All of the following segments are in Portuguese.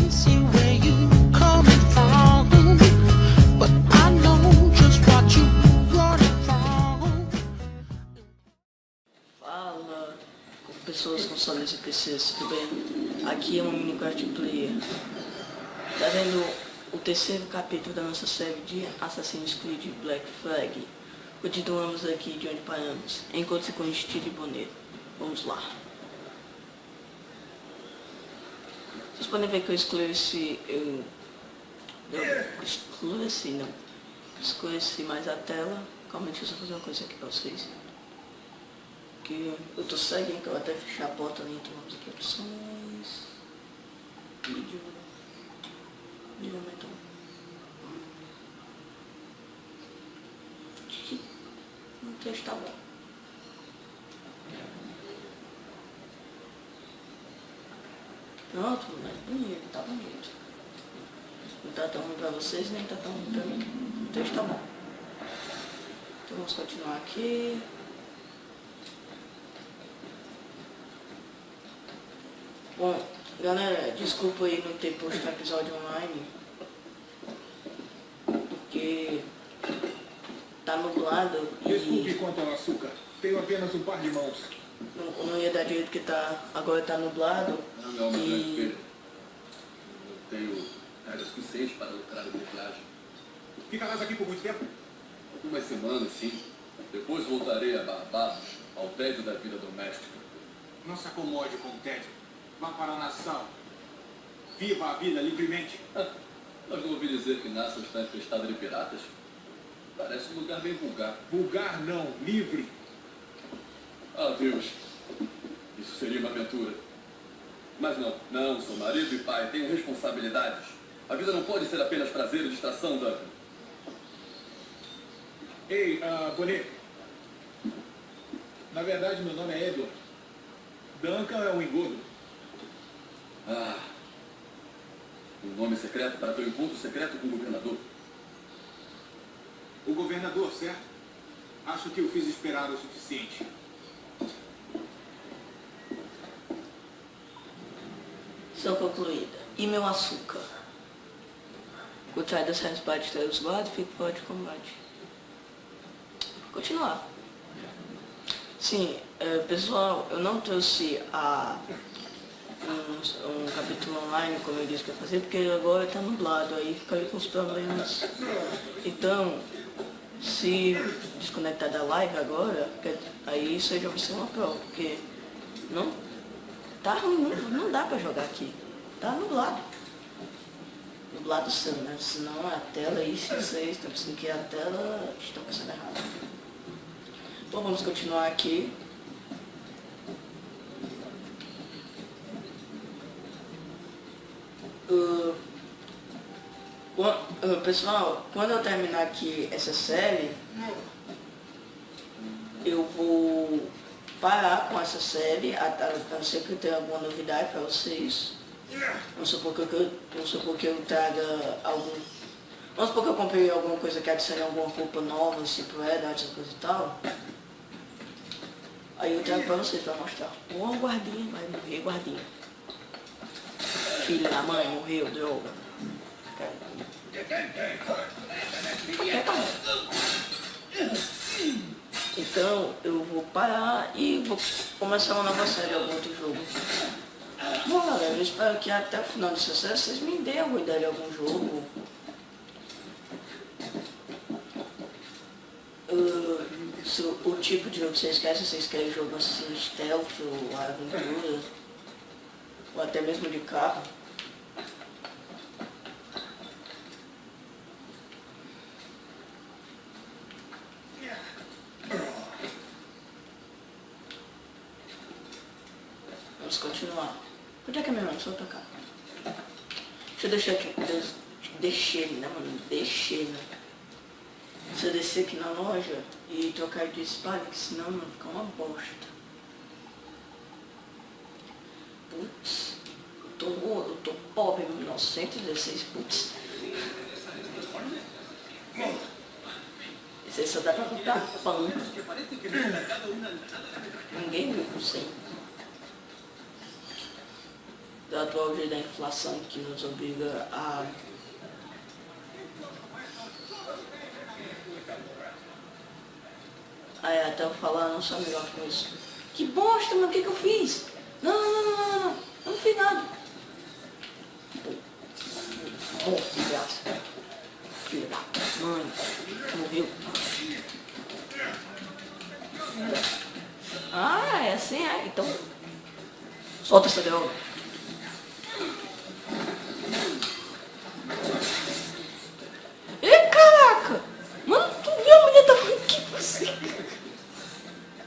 see where you coming from, but I know just what you running from. Fala, pessoas com salas e PCs, tudo bem? Aqui é um Minecraft Player. Tá vendo o terceiro capítulo da nossa série de Assassin's Creed Black Flag. Continuamos aqui de onde paramos. Encontre-se com Steve Bonnet. Vamos lá. Vocês podem ver que eu esclareci, esclareci mais a tela. Calma, deixa eu só fazer uma coisa aqui pra vocês. Que eu tô cego, então eu vou até fechar a porta ali, então vamos aqui, opções, vídeo aumentou. O texto tá bom. Pronto, né? Bonito, tá bonito. Não tá tão ruim pra vocês, nem tá tão ruim pra mim. O texto tá bom. Então vamos continuar aqui. Bom, galera, desculpa aí não ter posto um episódio online, porque tá nublado e Desculpe quanto ao açúcar. Tenho apenas um par de mãos. não ia dar direito porque agora tá nublado. Não, mas e... filho. Eu tenho área suficiente para lucrar a viagem. Ficarás aqui por muito tempo? Algumas semanas, sim. Depois voltarei a Barbados, ao tédio da vida doméstica. Não se acomode com o tédio. Vá para a nação. Viva a vida livremente. Mas não ouvi dizer que Nassau está infestada de piratas? Parece um lugar bem vulgar. Vulgar não, livre. Ah, Deus. Isso seria uma aventura. Mas não, sou marido e pai, tenho responsabilidades. A vida não pode ser apenas prazer e distração, Duncan. Ei, Bonnet. Na verdade, meu nome é Edward. Duncan é um engodo. Ah, um nome secreto para teu encontro secreto com o governador. O governador, certo? Acho que eu fiz esperar o suficiente. Sou concluída. E meu açúcar? O trai das redes bate os guardas, fico fora de combate. Continuar. Sim, pessoal, eu não trouxe um capítulo online, como eu disse que ia fazer, porque agora tá nublado, aí ficaria com os problemas. Então, se desconectar da live agora, aí isso já vai ser uma prova, porque não tá ruim, não dá pra jogar aqui. Tá nublado. Nublado sim, né? Senão a tela aí, se vocês estão pensando que a tela estão pensando errado. Bom, vamos continuar aqui. Pessoal, quando eu terminar aqui essa série, eu vou parar com essa série, a não ser que eu tenha alguma novidade para vocês. Vamos supor que eu traga algum... Vamos supor que eu comprei alguma coisa que adicione alguma roupa nova, tipo essas coisas e tal. Aí eu trago para vocês para mostrar. Ou a guardinha vai morrer, guardinha. Filho da mãe morreu, droga. Então eu vou parar e vou começar uma nova série, algum outro jogo. Bom, galera, eu espero que até o final dessa série vocês me deem alguma ideia de algum jogo. O tipo de jogo que vocês querem, se vocês querem jogo assim, stealth ou aventura, ou até mesmo de carro. Vamos continuar. Onde é que é meu nome? Só tocar. Deixa eu deixar aqui. Deixei, né, mano? Deixei, né? Se eu descer aqui na loja e trocar de espada, que senão vai ficar uma bosta. Putz, eu tô pobre, 1916, putz. Esse aí só dá pra comprar pão. Ninguém viu com 100. pelo atual jeito da inflação que nos obriga a aí até eu falar, não sou melhor com isso. Que bosta, mano, o que eu fiz? Não, eu não fiz nada. Bosta, graça. Filha da mãe, morreu. Ah, é assim, é? Então, solta essa droga. Ih, caraca! Mano, tu viu a mulher da mãe que você...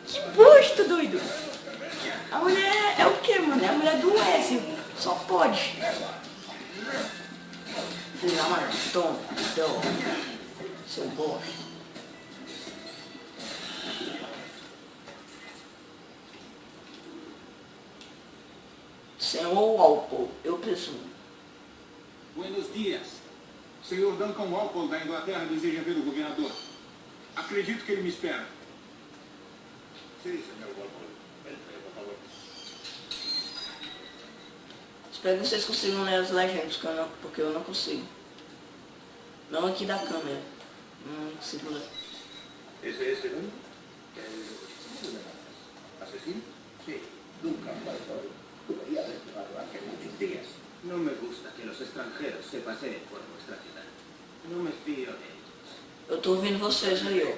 Que bosta, doido! A mulher é o que, mano? É a mulher do Wesley. Só pode. Filho da mãe, toma, seu bosta. Senhor Walpole, eu presumo. Buenos dias. Senhor Duncan Walpole da Inglaterra deseja ver o governador. Acredito que ele me espera. Sim, senhor Walpole. Entre, por favor. Espero que vocês consigam ler as legendas, porque eu não consigo. Não aqui da câmera. Não consigo ler. ¿Ese es el uno? ¿Asesino? Sí, Duncan Walpole. Debería haber llegado hace muchos días. No me gusta que los extranjeros se paseen por nuestra ciudad. No me fío de ellos. Eu tô ouvindo vocês aí, ó.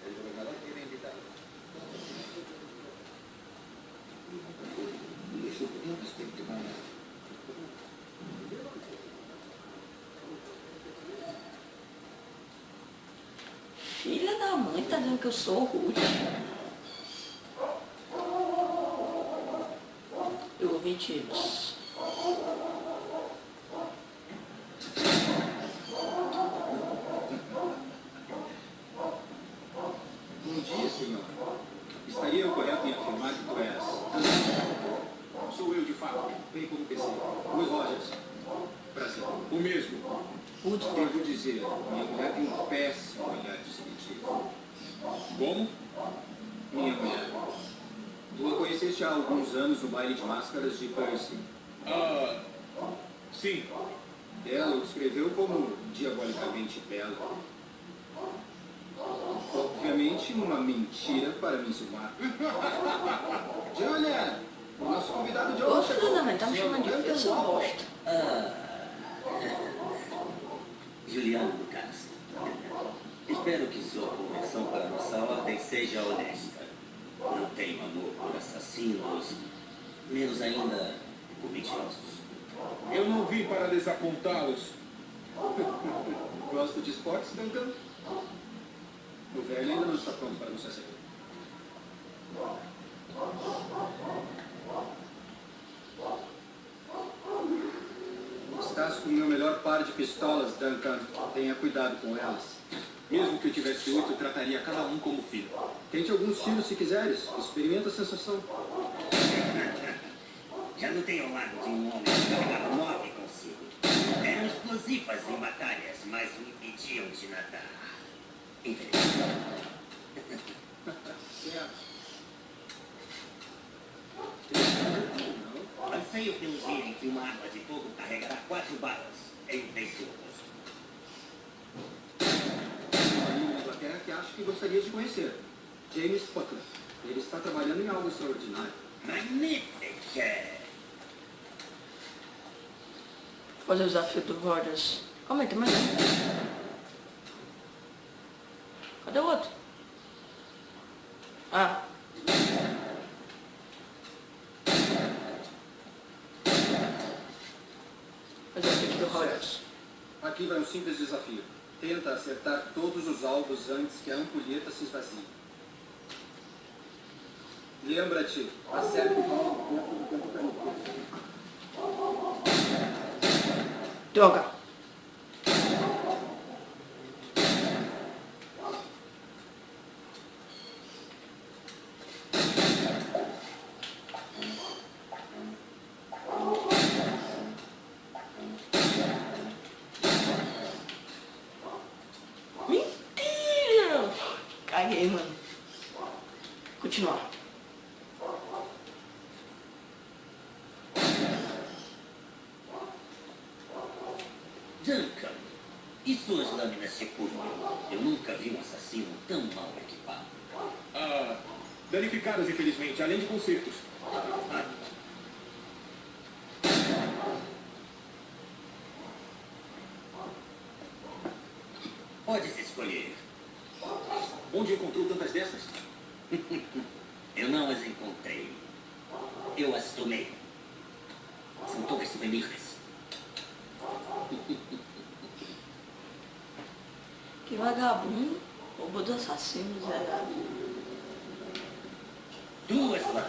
El gobernador tiene invitado. ¿Y su opinión respecto a... Filha da mãe, tá dizendo que eu sou rude. Eu ouvi tiros. Bom dia, senhor. Estaria eu correto em afirmar que tu és... Sou eu, de fato. Bem como pensei. Will Rogers. Prazer. O mesmo. Putz, Devo dizer, minha mulher tem um péssimo olhar distintivo. Como? Minha mulher. Tu a conheceste há alguns anos no baile de máscaras de Percy. Sim. Ela o descreveu como diabolicamente bela. Obviamente, uma mentira para me insinuar. Julian, o nosso convidado de ô hoje... filha da mãe, tá me chamando de filha, seu bosta. Juliano Lucas, espero que sua conversão para nossa ordem seja honesta. Não tenho amor por assassinos, menos ainda por mentirosos. Eu não vim para desapontá-los. Gosta de esportes, Duncan? O velho ainda não está pronto para nos receber. Estás com o meu melhor par de pistolas, Duncan. Tenha cuidado com elas. Mesmo que eu tivesse 8, eu trataria cada um como filho. Tente alguns tiros se quiseres. Experimenta a sensação. Já lutei ao lado de um homem que carregava 9 consigo. Eram explosivas em batalhas, mas me impediam de nadar. Infelizmente. Certo. Anseio pelo dia em que uma arma de fogo carregará 4 balas em vez do oposto. Ali na Inglaterra que acho que gostaria de conhecer. James Putnam. Ele está trabalhando em algo extraordinário. Magnífica! Vou fazer o desafio do Rogers. Calma aí, tem mais um. Cadê o outro? Ah. Fazer o desafio do Rogers. Aqui vai um simples desafio. Tenta acertar todos os alvos antes que a ampulheta se esvazie. Lembra-te, acerte o alvo dentro do campo da Droga. Mentira! Caguei, mano. Continuar. Duncan, e suas lâminas de punho? Eu nunca vi um assassino tão mal equipado. Danificadas, infelizmente, além de consertos. Podes escolher. Onde encontrou tantas dessas? Eu não as encontrei. Eu as tomei. São todas souvenirs. Que vagabundo. Roubo do assassino, miserável. 2 lâminas,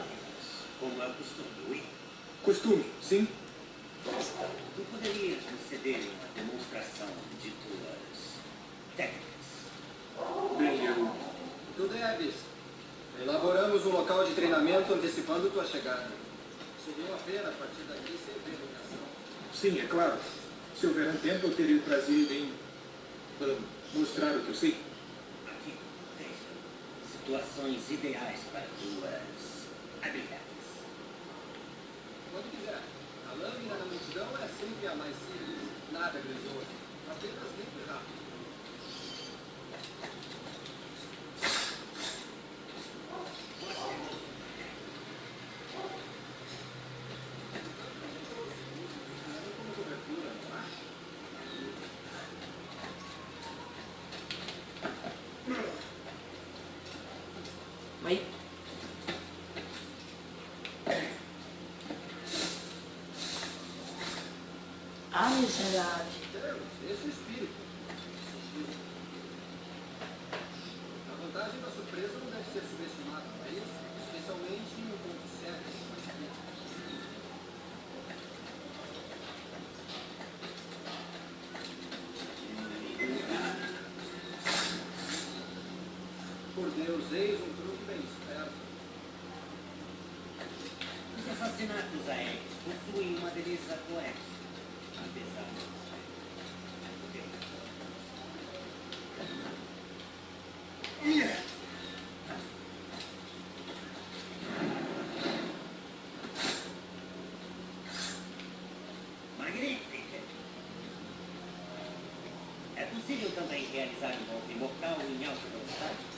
como é o costume, Will. Costume, sim. Tu poderias me ceder uma demonstração de tuas técnicas? Bem, eu... Tu deves. Elaboramos um local de treinamento antecipando tua chegada. Seria uma pena a partir daqui sem ver em ação. Sim, é claro. Se houver um tempo, eu teria o prazer em mostrar o que eu sei. Aqui, veja. Situações ideais para tuas habilidades. Quando quiser. A lâmina na multidão é sempre a mais simples. Nada grandioso. Apenas limpo e rápido. Como cobertura, não acho? Mas ah, miserável. Deus, esse é o espírito. A vantagem da surpresa não deve ser subestimada, não é isso? Especialmente em um ponto cego. Por Deus, eis um truque bem esperto. Os assassinatos aéreos possuem uma beleza poética, apesar de ser. Magnífico! É possível também realizar um golpe mortal em alta velocidade?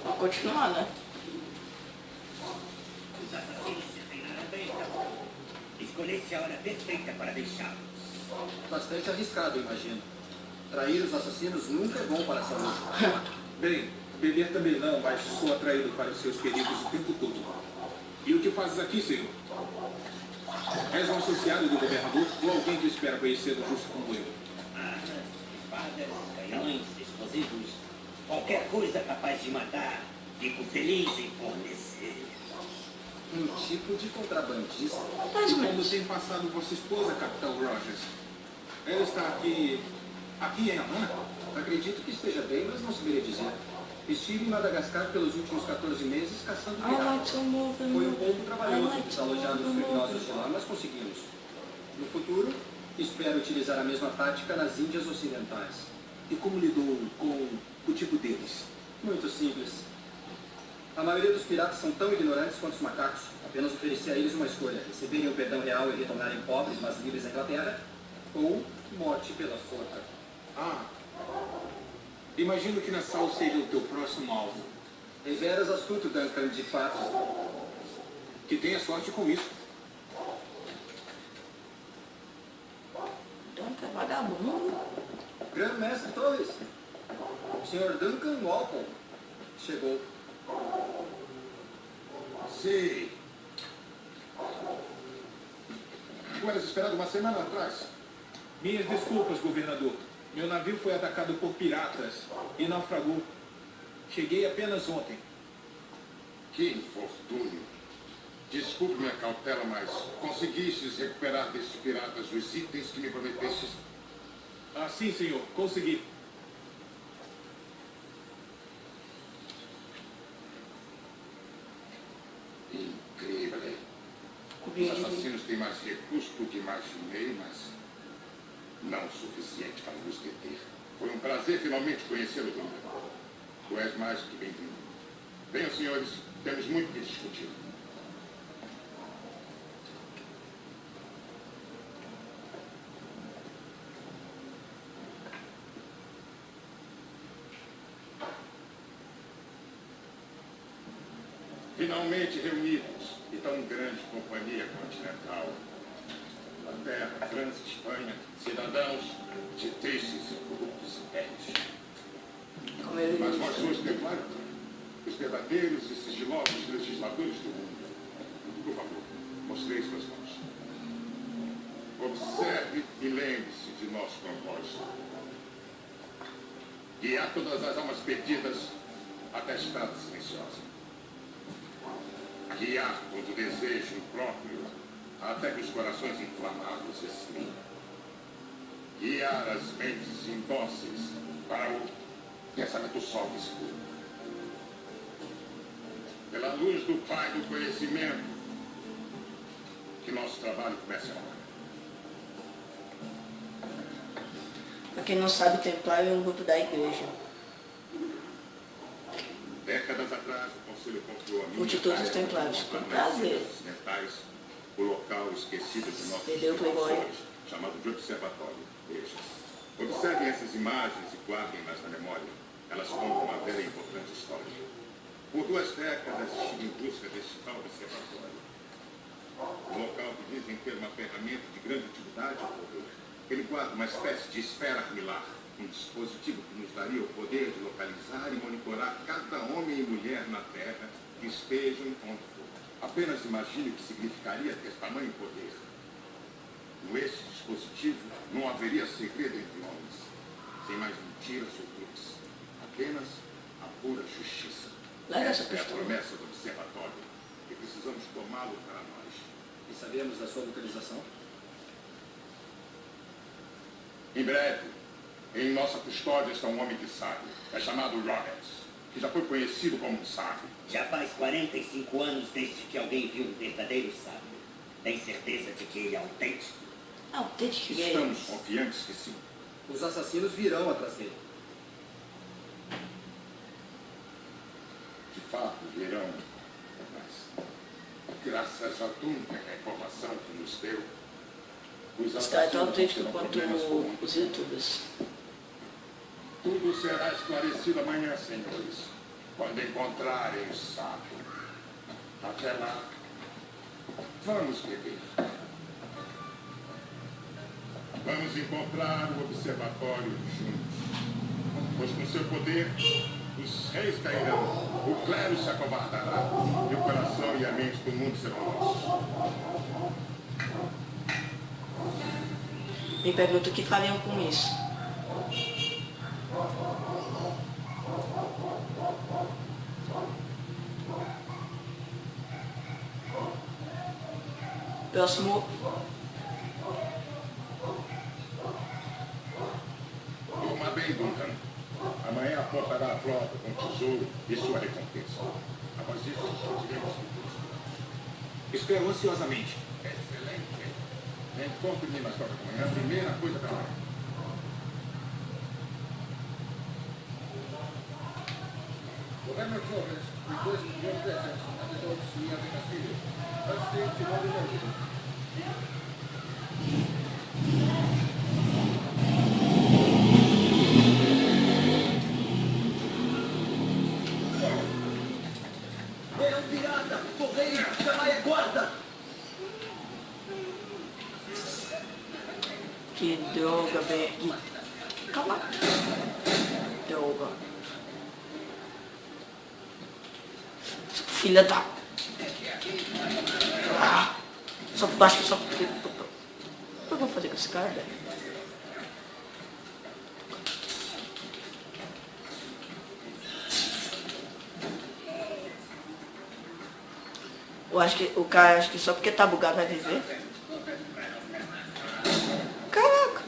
Vou continuar, né? Os assassinos se treinaram bem, então. Escolheste a hora perfeita para deixá-los. Bastante arriscado, imagino. Trair os assassinos nunca é bom para a saúde. Bem, beber também não, mas sou atraído para os seus perigos o tempo todo. E o que fazes aqui, senhor? És um associado do governador ou alguém que espera conhecê-lo justo como eu? Armas, espadas, canhões, explosivos, qualquer coisa capaz de matar, fico feliz em fornecer. Um tipo de contrabandista. Mais ou Como menos. tem passado vossa esposa, Capitão Rogers? Ela está aqui em Havana? Acredito que esteja bem, mas não saberia dizer. Estive em Madagascar pelos últimos 14 meses caçando I like piratas. to move and Foi um move pouco and I trabalhoso like to desalojar move os and criminosos move. de lá, mas conseguimos. No futuro, espero utilizar a mesma tática nas Índias Ocidentais. E como lidou com o tipo deles? Muito simples. A maioria dos piratas são tão ignorantes quanto os macacos. Apenas oferecer a eles uma escolha: receberem o perdão real e retornarem pobres, mas livres na Inglaterra, ou morte pela forca. Ah, imagino que Nassau seja o teu próximo alvo. Deveras astuto, Duncan, de fato. Que tenha sorte com isso. Duncan é vagabundo. Grão-mestre Torres. O Sr. Duncan Walpole chegou. Sim. Tu eras esperado uma semana atrás. Minhas desculpas, governador. Meu navio foi atacado por piratas e naufragou. Cheguei apenas ontem. Que infortúnio. Desculpe minha cautela, mas conseguistes recuperar desses piratas os itens que me prometestes? Ah, sim, senhor. Consegui. Incrível. Os assassinos têm mais recursos do que imaginei, mas não o suficiente para nos deter. Foi um prazer finalmente conhecê-lo, Duncan. Tu és mais que bem-vindo. Venham, senhores, temos muito que discutir. Finalmente reunidos, e tão grande companhia continental. Inglaterra, França, Espanha, cidadãos de tristes e corruptos impérios. Como ele Mas vós sois templários, os verdadeiros e sigilosos legisladores do mundo. Por favor, mostrei suas mãos. Observe e lembre-se de nosso propósito. Guiar todas as almas perdidas até a estrada silenciosa. Guiar todo o desejo próprio até que os corações inflamados esfriem. Guiar as mentes indóceis para o pensamento salvo escuro. Pela luz do Pai do conhecimento, que nosso trabalho comece agora. Pra quem não sabe, Templário é um grupo da igreja. Décadas atrás, o Conselho confiou a mim Multitudes dos Templários, com prazer. ocidentais, o local esquecido de nossos Perdeu o Playboy. professores, chamado de observatório. Veja. Observem essas imagens e guardem-nas na memória. Elas contam uma velha e importante história. Por 2 décadas estive em busca deste tal observatório. Um local que dizem ter uma ferramenta de grande utilidade e poder. Ele guarda uma espécie de esfera armilar, um dispositivo que nos daria o poder de localizar e monitorar cada homem e mulher na Terra que estejam onde for. Apenas imagine o que significaria ter tamanho poder. Com este dispositivo, não haveria segredo entre homens, sem mais mentiras ou truques. Apenas a pura justiça. Larga essa Esta é a pistola. promessa do observatório, e precisamos tomá-lo para nós. E sabemos da sua localização? Em breve, em nossa custódia está um homem que sabe. É chamado Roberts, que já foi conhecido como um sábio. Já faz 45 anos desde que alguém viu um verdadeiro sábio. Tem certeza de que ele é autêntico? Autêntico Estamos confiantes que sim. Os assassinos virão atrás dele. De fato, virão. Mas, graças a Duncan, a informação que nos deu, os Está tão assassinos autêntico terão quanto problemas com o mundo. os youtubers. Tudo será esclarecido amanhã, senhores, quando encontrarem o sábio. Até lá, vamos beber. Vamos encontrar o observatório juntos. Pois com seu poder, os reis cairão, o clero se acovardará, e o coração e a mente do mundo serão nossos. Me pergunto o que fariam com isso. Próximo. Durma bem, Duncan. Amanhã aportará a frota com tesouro e sua recompensa. Após isso, discutiremos o custo. Espero ansiosamente. Excelente. Encontre-me nas 4 da manhã, primeira coisa da manhã. Governo Torres requests your presence at the Dormitory of the Castillo. President Timothy Norton. É um pirata! Correio! Chamai a guarda! Que droga, Berg. Calma. Droga. Filha da... Ah, só baixa, só... O que eu vou fazer com esse cara, velho? Eu acho que o cara, acho que só porque tá bugado vai viver. Caraca!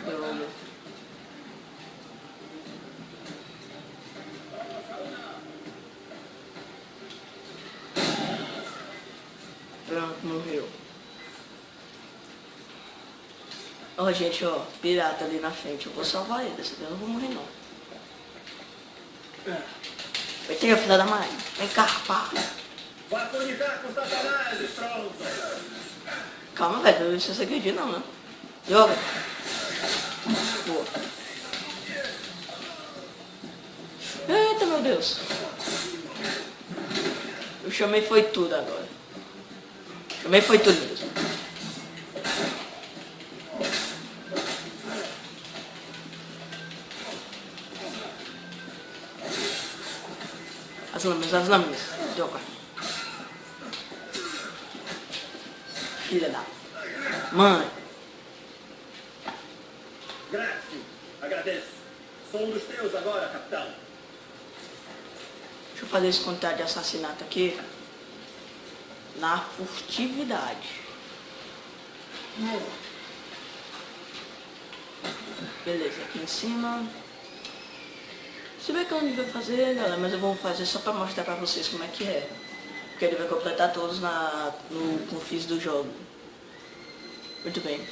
Droga. Pronto, morreu. Ó, gente, ó, pirata ali na frente. Eu vou salvar ele, dessa vez eu não vou morrer não. Vai ter, filha da mãe. Vem cá, pá. Vai comunicar com Satanás, pronto. Calma, velho, não sei se você acredita não, né? Joga. Boa. Eita, meu Deus. Eu chamei foi tudo agora. Chamei foi tudo mesmo. As lâminas. Joga. Filha da mãe. Grazie, agradeço. Sou um dos teus agora, capitão. Deixa eu fazer esse contato de assassinato aqui. Na furtividade. Beleza, aqui em cima. Se bem que eu não devia fazer, galera, mas eu vou fazer só pra mostrar pra vocês como é que é. Porque ele vai completar todos no confis do jogo. Muito bem.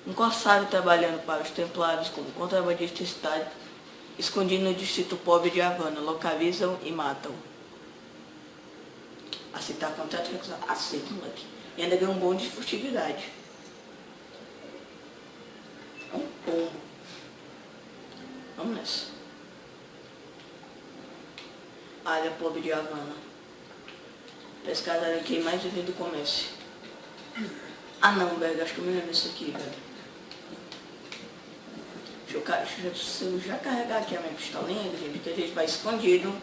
Um corsário trabalhando para os templários como contrabandista está escondido no distrito pobre de Havana. Localizam e matam. Aceitar contrato, aceita, moleque. E ainda ganha um bom de furtividade. É um pombo. Vamos nessa. Área pobre de Havana. Pescadaria aqui mais vive do comércio. Ah não, velho, acho que eu me lembro disso aqui, velho. Deixa eu já carregar aqui a minha pistolinha, gente, que a gente vai escondido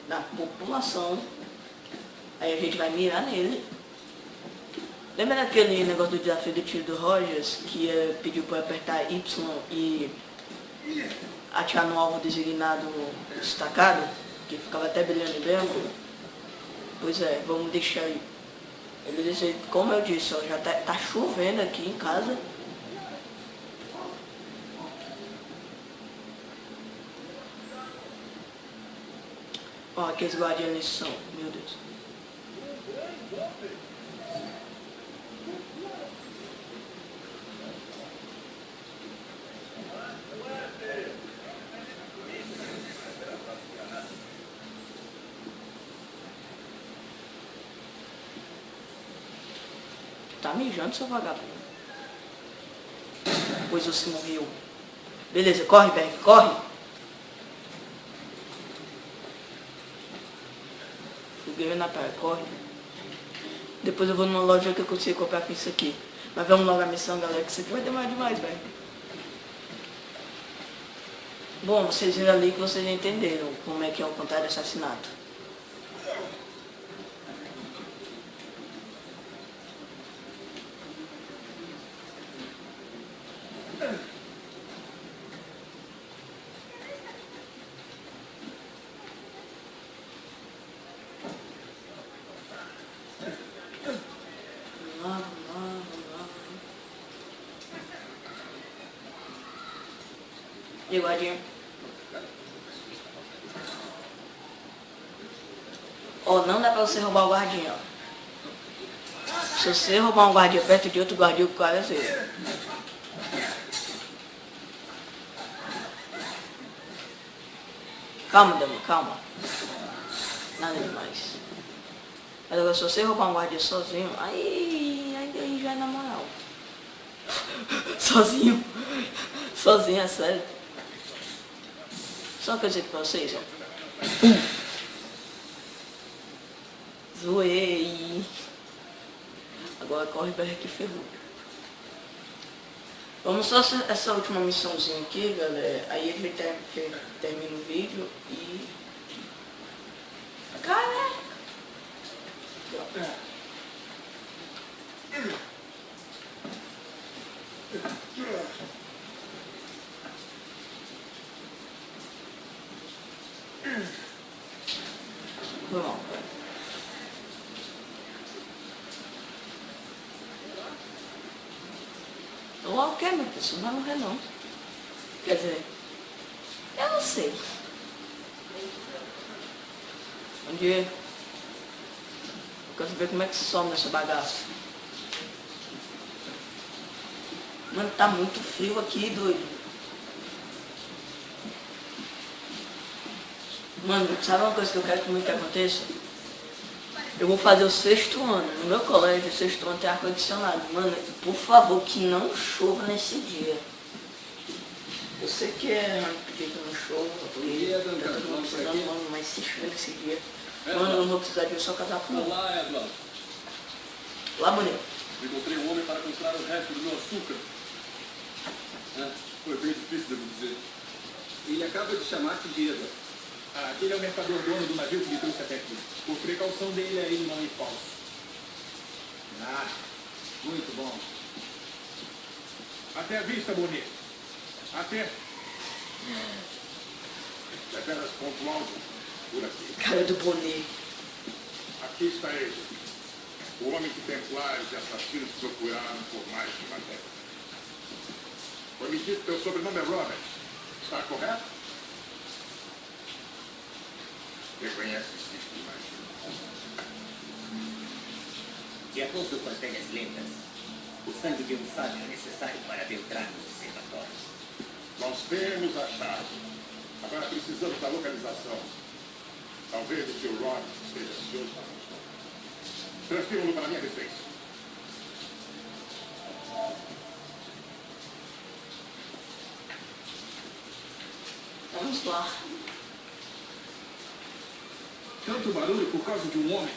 da população. Aí a gente vai mirar nele. Lembra daquele negócio do desafio do tiro do Rogers, que pediu para apertar Y e atirar no alvo designado destacado, que ficava até brilhando em branco? Pois é, vamos deixar aí. Ele disse, como eu disse, ó, já tá chovendo aqui em casa. Ó, aqueles guardiões são, meu Deus. Tá mijando, seu vagabundo. Pois você morreu. Beleza, corre, Berg, corre. Fogueira na praia, corre. Depois eu vou numa loja que eu consigo comprar com isso aqui. Mas vamos logo a missão, galera, que isso aqui vai demorar demais, velho. Bom, vocês viram ali que vocês entenderam como é que é o contato de assassinato. E guardinha. Ó, não dá pra você roubar o guardinha, ó. Se você roubar um guardinha perto de outro guardinha, o cara é seu. Calma, Dama, calma. Nada demais. Mas agora se você roubar um guardinha sozinho, aí já é na moral. Sozinho. Sozinho, é sério. Só uma coisa aqui pra vocês, ó. Zoei. Agora corre pra que ferrou. Vamos só essa última missãozinha aqui, galera. Aí a gente termina o vídeo e... Caraca! Vamos. O que, meu filho? Você não vai morrer, não. Quer dizer, eu não sei. Bom dia. Quero ver como é que some nessa bagaça. Mano, tá muito frio aqui, doido. Mano, sabe uma coisa que eu quero que muito aconteça? Eu vou fazer o 6º ano. No meu colégio, o 6º ano tem ar-condicionado. Mano, por favor, que não chova nesse dia. Eu sei que é pedir que não chova, porque tá todo mundo precisando, mano, mas se chover nesse dia, mano, eu não vou precisar de um só casaco novo. Olá, Edward. Lá, bonito. Encontrei um homem para comprar o resto do meu açúcar. Foi bem difícil, devo dizer. Ele acaba de chamar-se de Edward. Aquele é o mercador dono do navio que me trouxe até aqui. Por precaução dele, aí não ir falso. Muito bom. Até a vista, Bonito. Até. Deveras pontual por aqui. Cara do boné. Aqui está ele. O homem que templários e assassinos procuraram por mais de uma década. Foi me dito que teu sobrenome é Robert. Está correto? Reconhece-se, imagino. De acordo com as velhas lendas, o sangue de um sábio é necessário para adentrar no observatório. Nós temos a chave. Agora precisamos da localização. Talvez o Sr. Robert esteja ansioso para nos contar. Transfiram-no para a minha residência. Vamos lá. Tanto barulho por causa de um homem.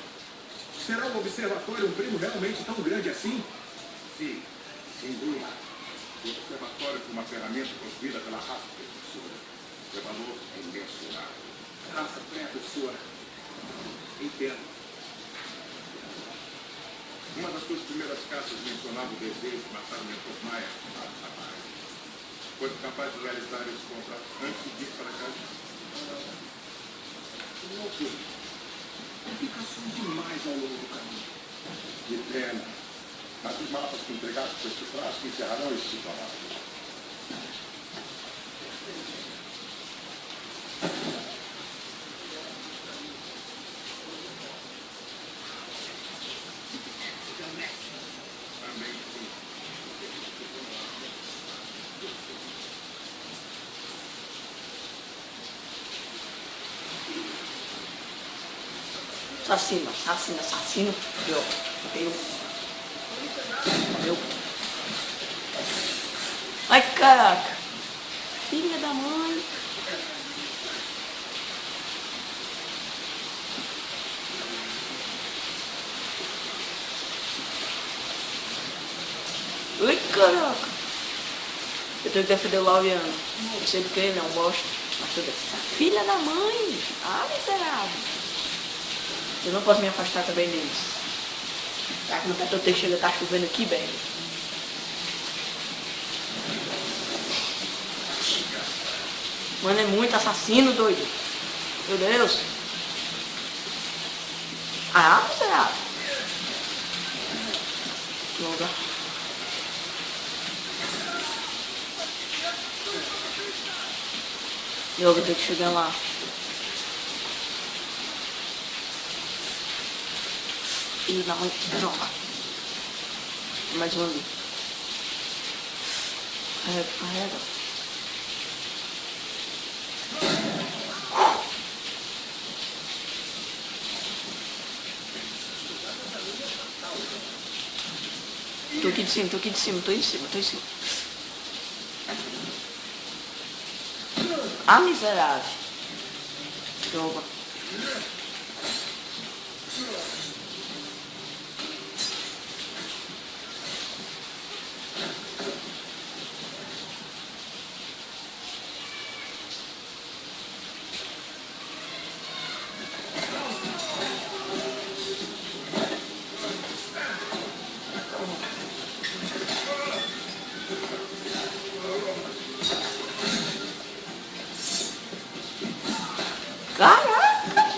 Será o observatório um prêmio realmente tão grande assim? Sim, sem dúvida. O observatório foi uma ferramenta construída pela raça precursora. Seu valor é imensurável. Raça pré-cursora. Entendo. Uma das suas primeiras cartas mencionava o desejo de matar o mentor Maia para o trabalho. Foi capaz de realizar esse contrato antes de ir para cá. Louco. Complicações demais ao longo do caminho. Que pena. Mas os mapas que entregaste para este frasco encerrarão este trabalho. Também sim. Assassino, assassino, assassino. Eu. Ai, caraca. Filha da mãe. Ai, caraca. Eu tenho que defender o Laureano. Não sei porque ele é um bosta. Mas tudo bem. Filha da mãe. Ah, miserável. Eu não posso me afastar também deles. Será que no Beto Teixeira tá chovendo aqui, velho? Mano, é muito assassino, doido. Meu Deus. Ah, será? Droga. Eu vou ter que chegar lá. Filho da mãe, droga. Mais um ali. Carrega, carrega. Tô aqui de cima, tô aqui de cima, tô em cima, tô em cima. Ah, miserável. Droga. Caraca!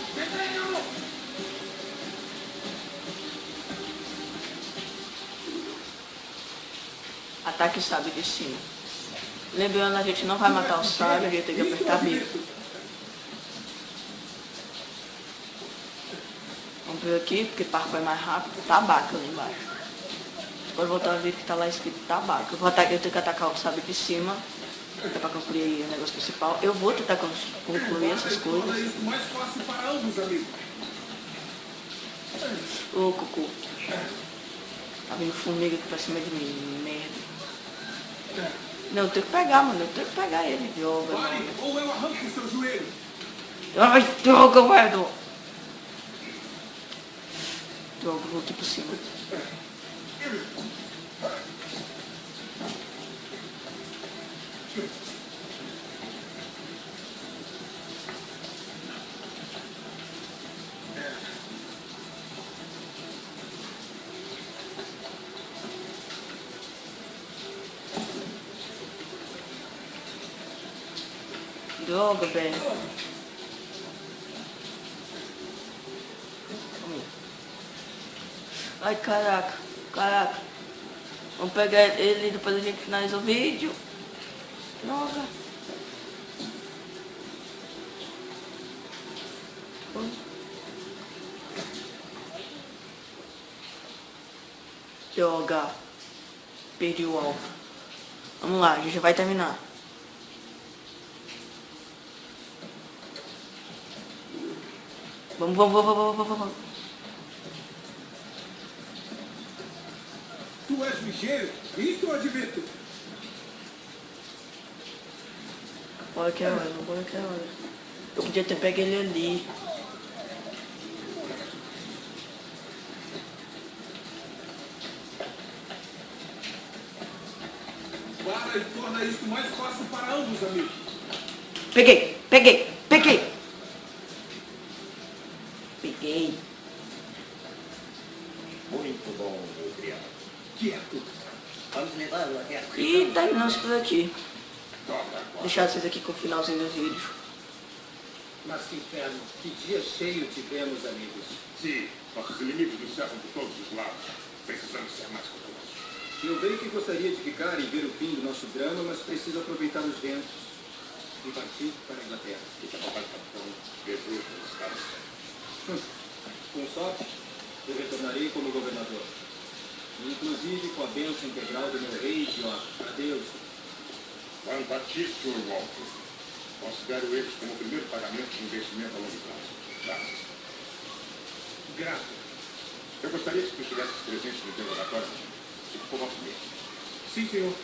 Ataque o sábio de cima. Lembrando, a gente não vai matar o sábio, a gente tem que apertar B. Vamos ver aqui, porque parco é mais rápido. Tabaco ali embaixo. Pode voltar a ver que tá lá escrito tabaco. Eu tenho que atacar o sabre de cima. É pra concluir o negócio principal. Eu vou tentar concluir essas coisas. isso mais fácil para ambos, amigo. Ô, Cucu. Tá vindo formiga aqui pra cima de mim. Merda. Não, eu tenho que pegar, mano. Eu tenho que pegar ele. Droga, Pare, ou eu arranco o seu joelho. ai, droga, velho. Droga, vou aqui por cima. Droga, velho. Ai, caraca, caraca. Vamos pegar ele e depois a gente finaliza o vídeo. Droga. Droga. Perdi o alvo. Vamos lá, a gente já vai terminar. Vamos. Tu és ligeiro, isso eu admito. Bora que é hora, bora que é hora. Eu podia ter pego ele ali. Para e torna isso mais fácil para ambos, amigo. Peguei. Peguei. Muito bom, meu criado. Quieto. Vamos levá-lo até a E terminamos por aqui. Deixar vocês aqui com o finalzinho do vídeo. Mas que inferno, que dia cheio tivemos, amigos. Sim, nossos inimigos nos cercam por todos os lados. Precisamos ser mais cuidadosos. Eu bem que gostaria de ficar e ver o fim do nosso drama, mas preciso aproveitar os ventos e partir para a Inglaterra. Fica à vontade, capitão. Desejo estar certo. Com sorte, eu retornarei como governador. Inclusive com a bênção integral do meu rei idiota. Adeus. Quanto a ti, Sr. Walker, considero eles como o primeiro pagamento de investimento a longo prazo. Graças. Grato. Eu gostaria que tu estivesse presente no interrogatório, se for nosso mesmo. Sim, senhor.